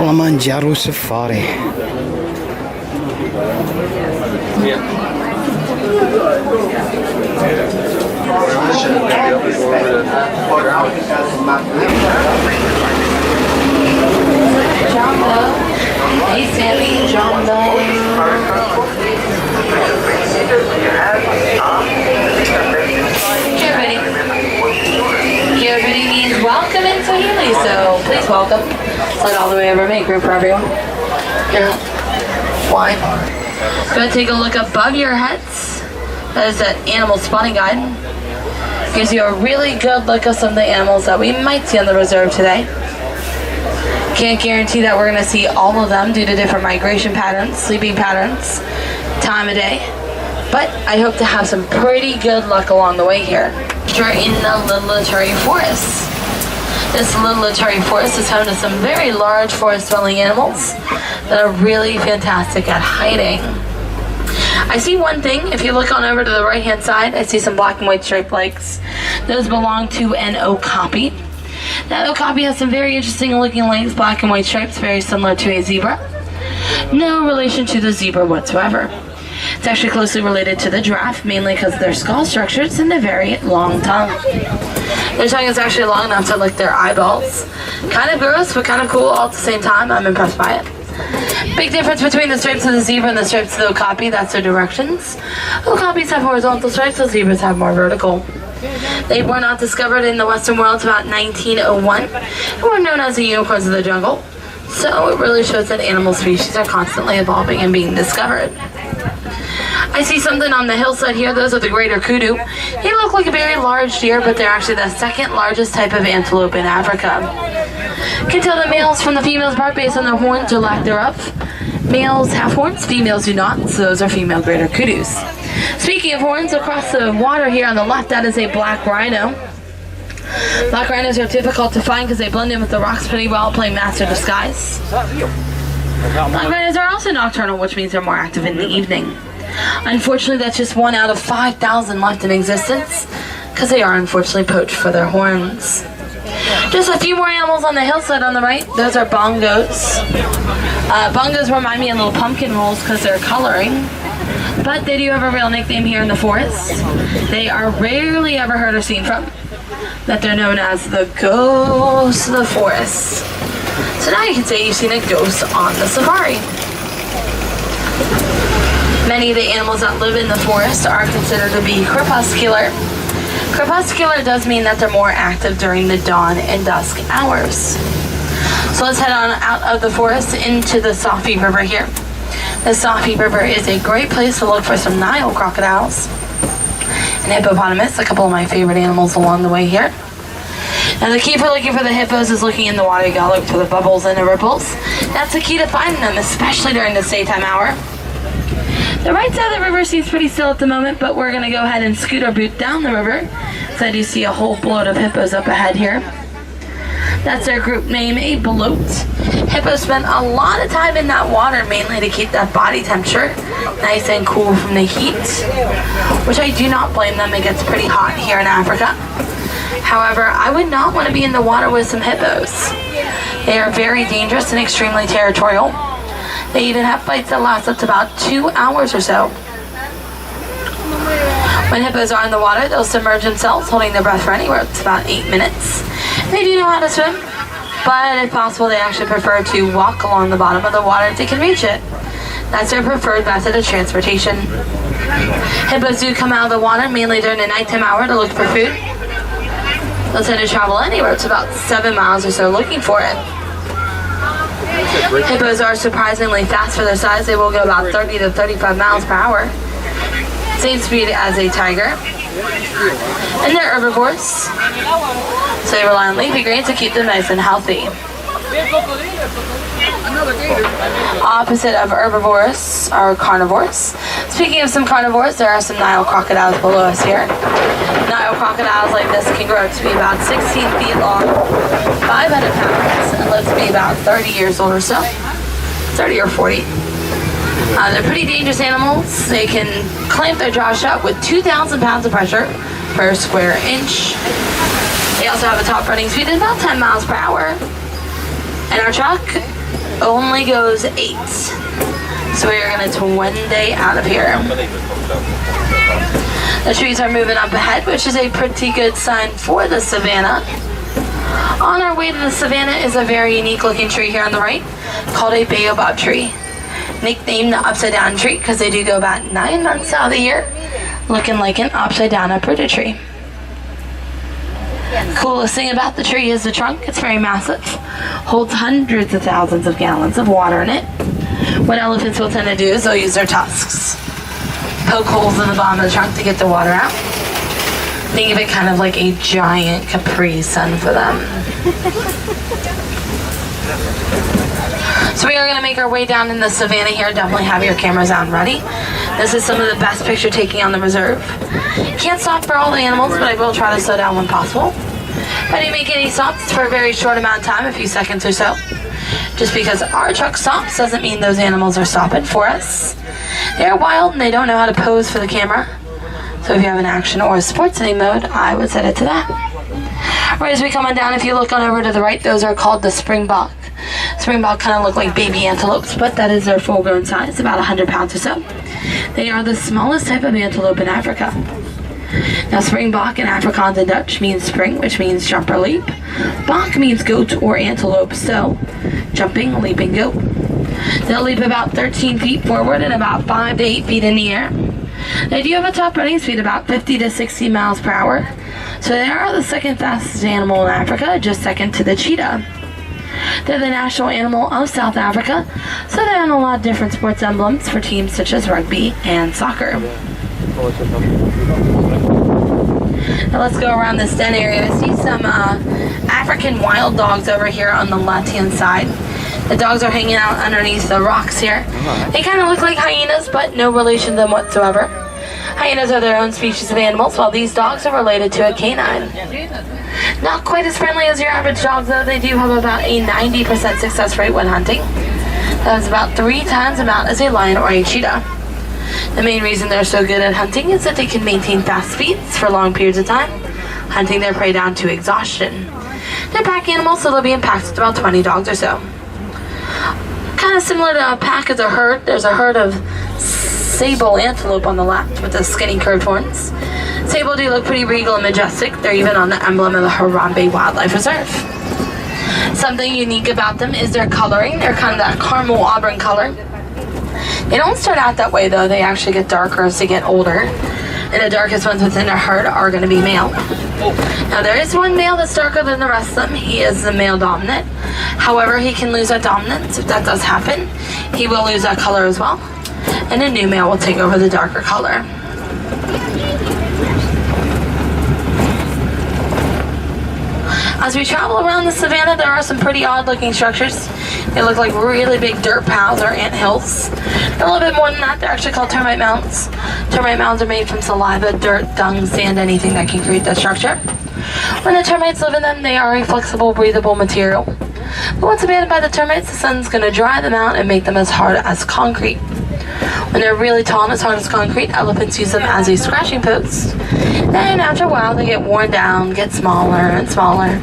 Kilimanjaro Safari. Hey Sammy, Jumbo. Everybody means welcome in Swahili, so please welcome. Slide all the way over, make room for everyone. Here, wine. Go take a look above your heads. That is an animal spotting guide. Gives you a really good look of some of the animals that we might see on the reserve today. Can't guarantee that we're going to see all of them due to different migration patterns, sleeping patterns, time of day. But I hope to have some pretty good luck along the way here. We're in the Little Ituri Forest. This Little Ituri Forest is home to some very large forest-dwelling animals that are really fantastic at hiding. I see one thing. If you look on over to the right-hand side, I see some black and white striped legs. Those belong to an okapi. That okapi has some very interesting looking legs, black and white stripes, very similar to a zebra. No relation to the zebra whatsoever. It's actually closely related to the giraffe, mainly because of their skull structures and their very long tongue. Their tongue is actually long enough to lick their eyeballs. Kind of gross, but kind of cool all at the same time. I'm impressed by it. Big difference between the stripes of the zebra and the stripes of the okapi, that's their directions. Okapis have horizontal stripes, the zebras have more vertical. They were not discovered in the Western world until about 1901 and were known as the unicorns of the jungle. So it really shows that animal species are constantly evolving and being discovered. I see something on the hillside here. Those are the greater kudu. They look like a very large deer, but they're actually the second largest type of antelope in Africa. Can tell the males from the females apart based on their horns or lack thereof. Males have horns, females do not, so those are female greater kudus. Speaking of horns, across the water here on the left, that is a black rhino. Black rhinos are difficult to find because they blend in with the rocks pretty well, playing master disguise. Black rhinos are also nocturnal, which means they're more active in the evening. Unfortunately, that's just 1 out of 5,000 left in existence because they are unfortunately poached for their horns. Just a few more animals on the hillside on the right. Those are bongos. Bongos remind me of little pumpkin rolls because they're coloring. But they do have a real nickname here in the forest. They are rarely ever heard or seen from. That they're known as the ghosts of the forest. So now you can say you've seen a ghost on the safari. Many of the animals that live in the forest are considered to be crepuscular. Crepuscular does mean that they're more active during the dawn and dusk hours. So let's head on out of the forest into the Safi River here. The Safi River is a great place to look for some Nile crocodiles and hippopotamus, a couple of my favorite animals along the way here. Now the key for looking for the hippos is looking in the water. You gotta look for the bubbles and the ripples. That's the key to finding them, especially during this daytime hour. The right side of the river seems pretty still at the moment, but we're gonna go ahead and scoot our boot down the river. So I do see a whole bloat of hippos up ahead here. That's their group name, a bloat. Hippos spend a lot of time in that water, mainly to keep that body temperature nice and cool from the heat, which I do not blame them. It gets pretty hot here in Africa. However, I would not want to be in the water with some hippos. They are very dangerous and extremely territorial. They even have fights that last up to about 2 hours or so. When hippos are in the water, they'll submerge themselves, holding their breath for anywhere up to about 8 minutes. They do know how to swim, but if possible, they actually prefer to walk along the bottom of the water if they can reach it. That's their preferred method of transportation. Hippos do come out of the water mainly during the nighttime hour to look for food. They'll tend to travel anywhere to about 7 miles or so looking for it. Hippos are surprisingly fast for their size. They will go about 30 to 35 miles per hour. Same speed as a tiger. And they're herbivores, so they rely on leafy greens to keep them nice and healthy. Opposite of herbivores are carnivores. Speaking of some carnivores, there are some Nile crocodiles below us here. Nile crocodiles like this can grow to be about 16 feet long, 500 pounds, and live to be about 30 years old or so, 30 or 40. They're pretty dangerous animals. They can clamp their jaw shut with 2,000 pounds of pressure per square inch. They also have a top running speed of about 10 miles per hour. And our truck only goes 8. So we are going to twin-day out of here. The trees are moving up ahead, which is a pretty good sign for the savanna. On our way to the savanna is a very unique looking tree here on the right called a baobab tree. Nicknamed the upside down tree because they do go about 9 months out of the year looking like an upside down uprooted tree. Coolest thing about the tree is the trunk. It's very massive. Holds hundreds of thousands of gallons of water in it. What elephants will tend to do is they'll use their tusks, poke holes in the bottom of the trunk to get the water out. Think of it kind of like a giant Capri Sun for them. So we are going to make our way down in the savanna here. Definitely have your cameras on ready. This is some of the best picture taking on the reserve. Can't stop for all the animals, but I will try to slow down when possible. If I do make any stops, it's for a very short amount of time, a few seconds or so. Just because our truck stops doesn't mean those animals are stopping for us. They're wild and they don't know how to pose for the camera. So if you have an action or a sports setting mode, I would set it to that. Right as we come on down, if you look on over to the right, those are called the springbok. Springbok kind of look like baby antelopes, but that is their full-grown size, about 100 pounds or so. They are the smallest type of antelope in Africa. Now, springbok in Afrikaans and Dutch means spring, which means jump or leap. Bok means goat or antelope, so jumping, leaping goat. They'll leap about 13 feet forward and about 5 to 8 feet in the air. They do have a top running speed about 50 to 60 miles per hour. So they are the second fastest animal in Africa, just second to the cheetah. They're the national animal of South Africa, so they own a lot of different sports emblems for teams such as rugby and soccer. Now let's go around this den area. I see some African wild dogs over here on the left-hand side. The dogs are hanging out underneath the rocks here. They kind of look like hyenas, but no relation to them whatsoever. Hyenas are their own species of animals, while these dogs are related to a canine. Not quite as friendly as your average dog, though. They do have about a 90% success rate when hunting. That is about 3 times the amount as a lion or a cheetah. The main reason they're so good at hunting is that they can maintain fast speeds for long periods of time, hunting their prey down to exhaustion. They're pack animals, so they'll be in packs with about 20 dogs or so. Kind of similar to a pack as a herd. There's a herd of sable antelope on the left with the skinny curved horns. Sable do look pretty regal and majestic. They're even on the emblem of the Harambe Wildlife Reserve. Something unique about them is their coloring. They're kind of that caramel auburn color. They don't start out that way though. They actually get darker as they get older. And the darkest ones within our herd are going to be male. Now there is one male that's darker than the rest of them. He is the male dominant. However, he can lose that dominance. If that does happen, he will lose that color as well. And a new male will take over the darker color. As we travel around the savanna, there are some pretty odd looking structures. They look like really big dirt piles or ant hills. They're a little bit more than that. They're actually called termite mounds. Termite mounds are made from saliva, dirt, dung, sand, anything that can create that structure. When the termites live in them, they are a flexible, breathable material. But once abandoned by the termites, the sun's going to dry them out and make them as hard as concrete. When they're really tall and as hard as concrete, elephants use them as a scratching post. And after a while, they get worn down, get smaller and smaller,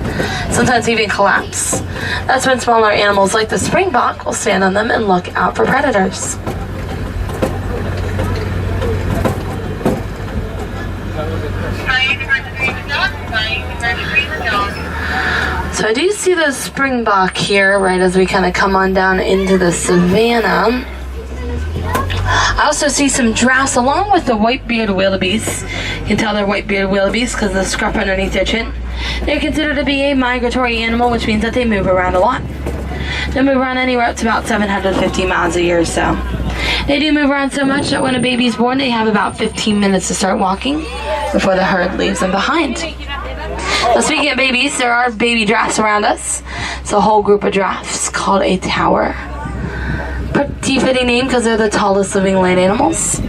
sometimes even collapse. That's when smaller animals like the springbok will stand on them and look out for predators. So I do see the springbok here right as we kind of come on down into the savanna. I also see some giraffes along with the white-bearded wildebeest. You can tell they're white-bearded wildebeest because of the scruff underneath their chin. They're considered to be a migratory animal, which means that they move around a lot. They move around anywhere up to about 750 miles a year or so. They do move around so much that when a baby's born, they have about 15 minutes to start walking before the herd leaves them behind. Now, speaking of babies, there are baby giraffes around us. It's a whole group of giraffes called a tower. Pretty fitting name because they're the tallest living land animals.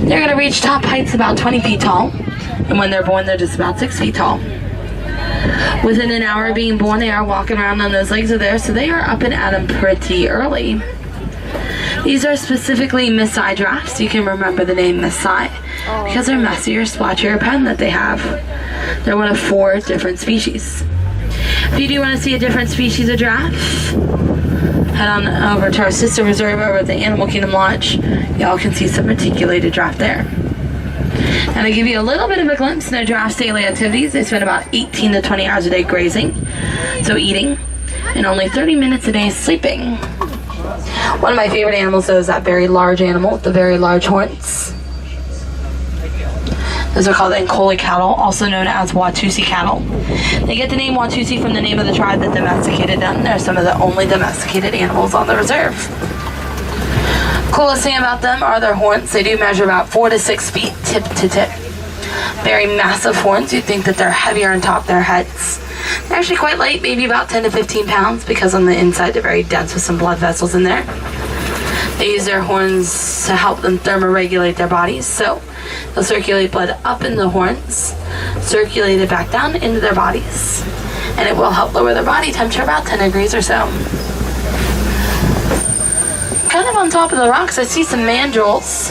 They're going to reach top heights about 20 feet tall, and when they're born, they're just about 6 feet tall. Within an hour of being born, they are walking around on those legs of theirs, so they are up and at them pretty early. These are specifically Maasai giraffes. You can remember the name Maasai because they're messier, splotchier pattern that they have. They're one of 4 different species. If you do want to see a different species of giraffe, head on over to our sister reserve over at the Animal Kingdom Lodge. Y'all can see some reticulated giraffe there. And I give you a little bit of a glimpse into giraffe's daily activities. They spend about 18 to 20 hours a day grazing, so eating, and only 30 minutes a day sleeping. One of my favorite animals, though, is that very large animal with the very large horns. Those are called Ankole cattle, also known as Watusi cattle. They get the name Watusi from the name of the tribe that domesticated them. They're some of the only domesticated animals on the reserve. Coolest thing about them are their horns. They do measure about 4 to 6 feet tip to tip. Very massive horns. You'd think that they're heavier on top of their heads. They're actually quite light, maybe about 10 to 15 pounds, because on the inside they're very dense with some blood vessels in there. They use their horns to help them thermoregulate their bodies, so they'll circulate blood up in the horns, circulate it back down into their bodies, and it will help lower their body temperature about 10 degrees or so. Kind of on top of the rocks, I see some mandrills.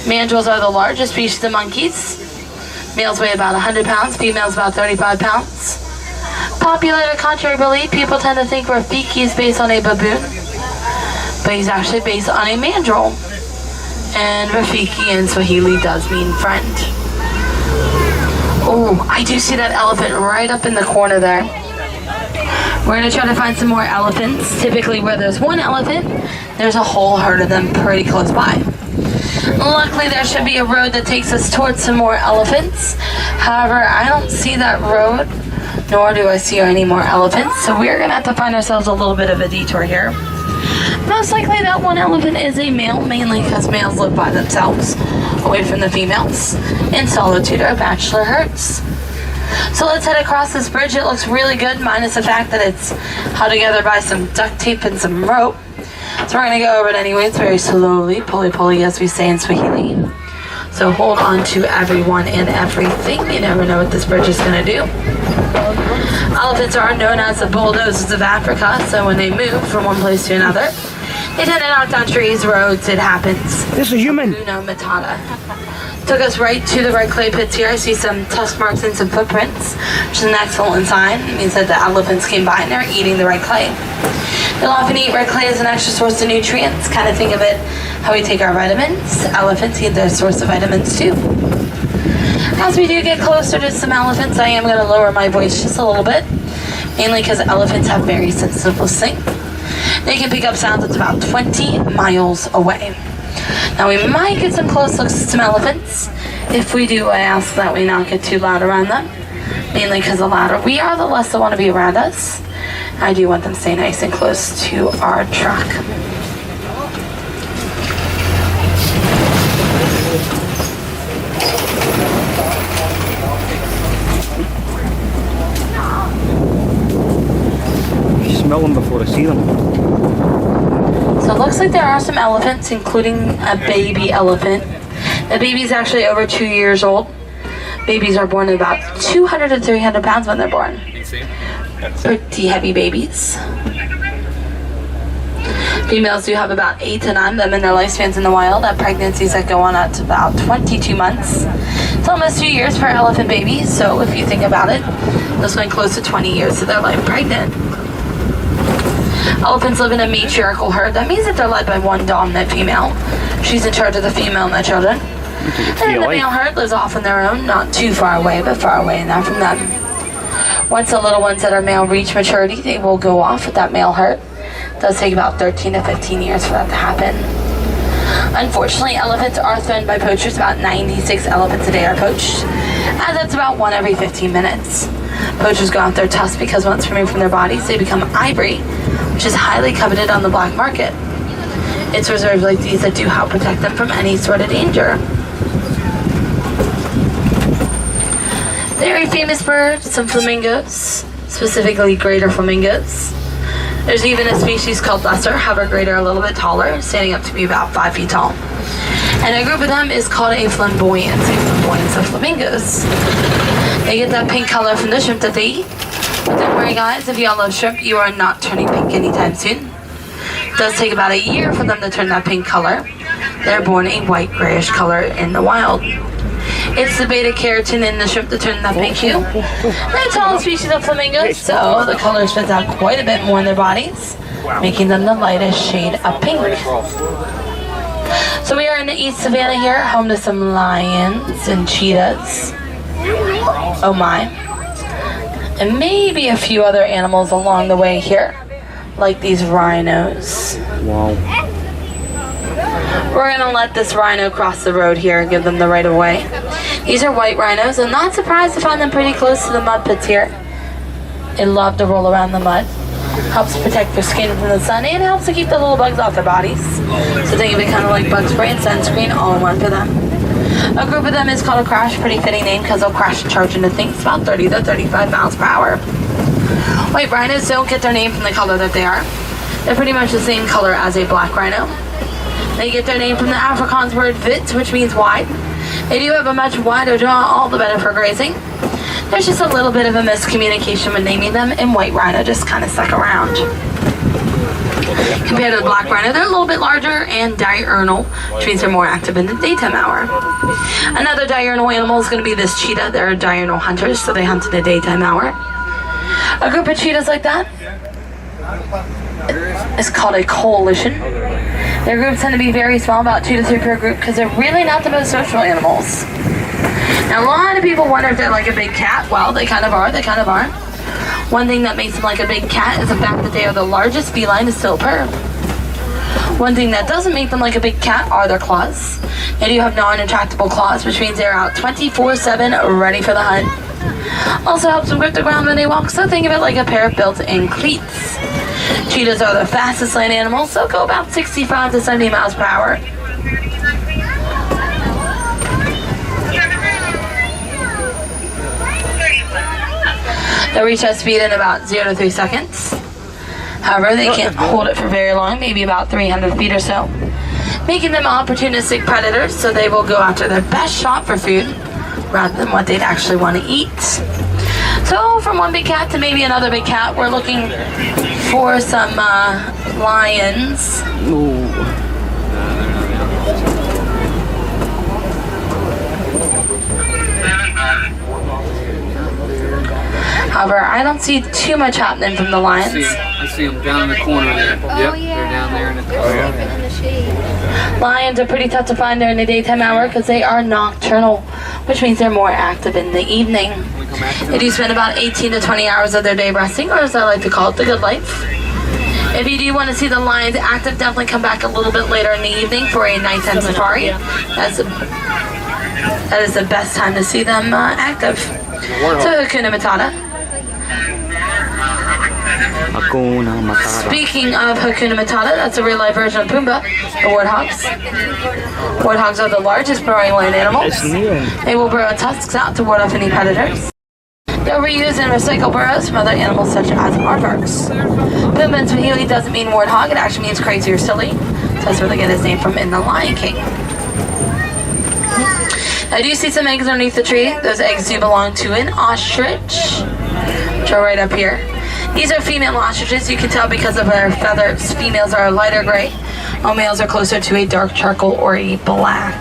Mandrills are the largest species of monkeys. Males weigh about 100 pounds, females about 35 pounds. Popular to contrary belief, people tend to think Rafiki is based on a baboon, but he's actually based on a mandrill. And Rafiki in Swahili does mean friend. Oh, I do see that elephant right up in the corner there. We're going to try to find some more elephants. Typically where there's one elephant, there's a whole herd of them pretty close by. Luckily there should be a road that takes us towards some more elephants. However, I don't see that road, nor do I see any more elephants, so we're going to have to find ourselves a little bit of a detour here. Most likely that one elephant is a male, mainly because males live by themselves, away from the females, in solitude or bachelor herds. So let's head across this bridge. It looks really good, minus the fact that it's held together by some duct tape and some rope. So we're going to go over it anyways, very slowly, pulley, as we say in Swahili. So hold on to everyone and everything. You never know what this bridge is going to do. Elephants are known as the bulldozers of Africa, so when they move from one place to another, they tend to knock down trees, roads, it happens. This is a human. Hakuna Matata. Took us right to the red clay pits here. I see some tusk marks and some footprints, which is an excellent sign. It means that the elephants came by and they're eating the red clay. They'll often eat red clay as an extra source of nutrients. Kind of think of it how we take our vitamins. Elephants eat their source of vitamins too. As we do get closer to some elephants, I am going to lower my voice just a little bit, mainly because elephants have very sensitive listening. They can pick up sounds that's about 20 miles away. Now we might get some close looks at some elephants. If we do, I ask that we not get too loud around them, mainly because the louder we are, the less they want to be around us. I do want them to stay nice and close to our truck. Smell them before I see them. So it looks like there are some elephants, including a baby elephant. The baby's actually over 2 years old. Babies are born at about 200 to 300 pounds when they're born. Pretty heavy babies. Females do have about 8 to 9 of them in their lifespans in the wild. At pregnancies that go on up to about 22 months. It's almost 2 years for elephant babies, so if you think about it, they'll spend close to 20 years of their life pregnant. Elephants live in a matriarchal herd. That means that they're led by one dominant female. She's in charge of the female and the children. And the male herd lives off on their own, not too far away, but far away enough from them. Once the little ones that are male reach maturity, they will go off with that male herd. It does take about 13 to 15 years for that to happen. Unfortunately, elephants are thrown by poachers. About 96 elephants a day are poached, and that's about 1 every 15 minutes. Poachers go out their tusks because once removed from their bodies, they become ivory, which is highly coveted on the black market. It's reserves like these that do help protect them from any sort of danger. Very famous birds, some flamingos, specifically greater flamingos. There's even a species called lesser, however greater, a little bit taller, standing up to be about 5 feet tall. And a group of them is called a flamboyance of flamingos. They get that pink color from the shrimp that they eat. But don't worry guys, if y'all love shrimp, you are not turning pink anytime soon. It does take about a year for them to turn that pink color. They're born a white grayish color in the wild. It's the beta carotene in the shrimp that turn that pink hue. They're a tall species of flamingos, so the color spreads out quite a bit more in their bodies. making them the lightest shade of pink. So we are in the East Savannah here, home to some lions and cheetahs. Oh my. And maybe a few other animals along the way here, like these rhinos. Wow. We're gonna let this rhino cross the road here and give them the right of way. These are white rhinos. I'm not surprised to find them pretty close to the mud pits here. They love to roll around the mud. Helps protect their skin from the sun and helps to keep the little bugs off their bodies. So think of it kind of like bug spray and sunscreen all in one for them. A group of them is called a crash, pretty fitting name because they'll crash and charge into things about 30 to 35 miles per hour. White rhinos don't get their name from the color that they are. They're pretty much the same color as a black rhino. They get their name from the Afrikaans word vit, which means wide. They do have a much wider jaw, all the better for grazing. There's just a little bit of a miscommunication when naming them, and white rhino just kind of stuck around. Compared to the black rhino, they're a little bit larger and diurnal, which means they're more active in the daytime hour. Another diurnal animal is going to be this cheetah. They're diurnal hunters, so they hunt in the daytime hour. A group of cheetahs like that is called a coalition. Their groups tend to be very small, about 2 to 3 per group, because they're really not the most social animals. Now, a lot of people wonder if they're like a big cat. Well, they kind of are. They kind of are. One thing that makes them like a big cat is the fact that they are the largest feline to still purr. One thing that doesn't make them like a big cat are their claws. They do have non-retractable claws, which means they're out 24/7, ready for the hunt. Also helps them grip the ground when they walk, so think of it like a pair of built-in cleats. Cheetahs are the fastest land animals, so go about 65 to 70 miles per hour. They'll reach that speed in about 0 to 3 seconds. However, they can't hold it for very long, maybe about 300 feet or so, making them opportunistic predators, so they will go after their best shot for food rather than what they'd actually want to eat. So from one big cat to maybe another big cat, we're looking for some lions. Ooh. However, I don't see too much happening from the lions. I see them down in the corner there. Yep, they're down there in the corner. Lions are pretty tough to find during the daytime hour because they are nocturnal, which means they're more active in the evening. They do spend about 18 to 20 hours of their day resting, or as I like to call it, the good life. If you do want to see the lions active, definitely come back a little bit later in the evening for a nighttime safari. That is the best time to see them active. So Hakuna Matata. Hakuna Matata. Speaking of Hakuna Matata, that's a real-life version of Pumbaa, the warthogs. Warthogs are the largest burrowing land animals. They will burrow tusks out to ward off any predators. They'll reuse and recycle burrows from other animals such as aardvarks. Pumbaa in Swahili doesn't mean warthog, it actually means crazy or silly. So that's where they get his name from in The Lion King. I do see some eggs underneath the tree. Those eggs do belong to an ostrich, which are right up here. These are female ostriches. You can tell because of their feathers. Females are a lighter gray, while males are closer to a dark charcoal or a black.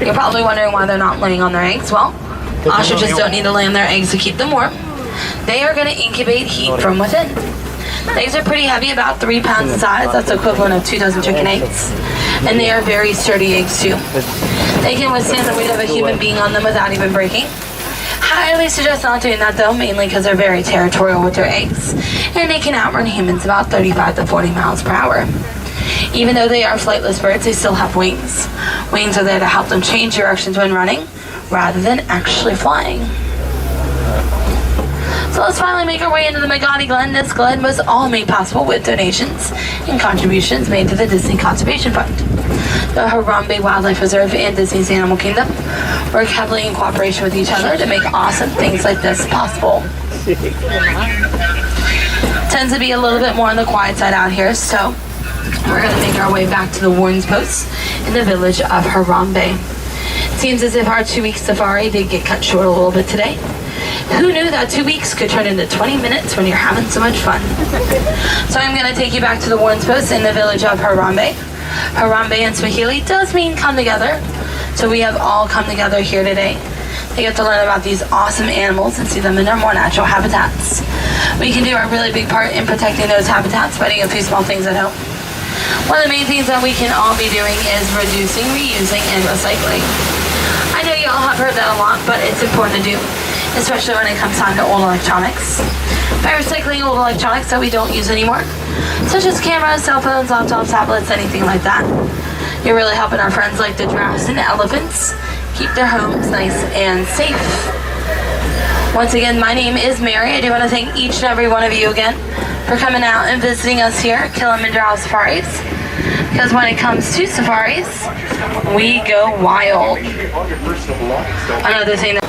You're probably wondering why they're not laying on their eggs. Well, ostriches don't need to lay on their eggs to keep them warm. They are going to incubate heat from within. Eggs are pretty heavy, about 3 pounds in size. That's the equivalent of 2 dozen chicken eggs. And they are very sturdy eggs too. They can withstand the weight of a human being on them without even breaking. Highly suggest not doing that though, mainly because they're very territorial with their eggs. And they can outrun humans about 35 to 40 miles per hour. Even though they are flightless birds, they still have wings. Wings are there to help them change directions when running, rather than actually flying. So let's finally make our way into the Magadi Glen. This glen was all made possible with donations and contributions made to the Disney Conservation Fund. The Harambe Wildlife Reserve and Disney's Animal Kingdom work heavily in cooperation with each other to make awesome things like this possible. Tends to be a little bit more on the quiet side out here, so we're going to make our way back to the Warren's Post in the village of Harambe. It seems as if our 2-week safari did get cut short a little bit today. Who knew that 2 weeks could turn into 20 minutes when you're having so much fun? So I'm going to take you back to the Warren's Post in the village of Harambe. Harambe in Swahili does mean come together. So we have all come together here today They get to learn about these awesome animals and see them in their more natural habitats. We can do a really big part in protecting those habitats by doing a few small things at home. One of the main things that we can all be doing is reducing, reusing, and recycling. I know you all have heard that a lot, but it's important to do, especially when it comes time to old electronics. By recycling old electronics that we don't use anymore, such as cameras, cell phones, laptops, tablets, anything like that, you're really helping our friends like the giraffes and the elephants keep their homes nice and safe. Once again, my name is Mary. I do want to thank each and every one of you again for coming out and visiting us here at Kilimanjaro Safaris. Because when it comes to safaris, we go wild. Another thing that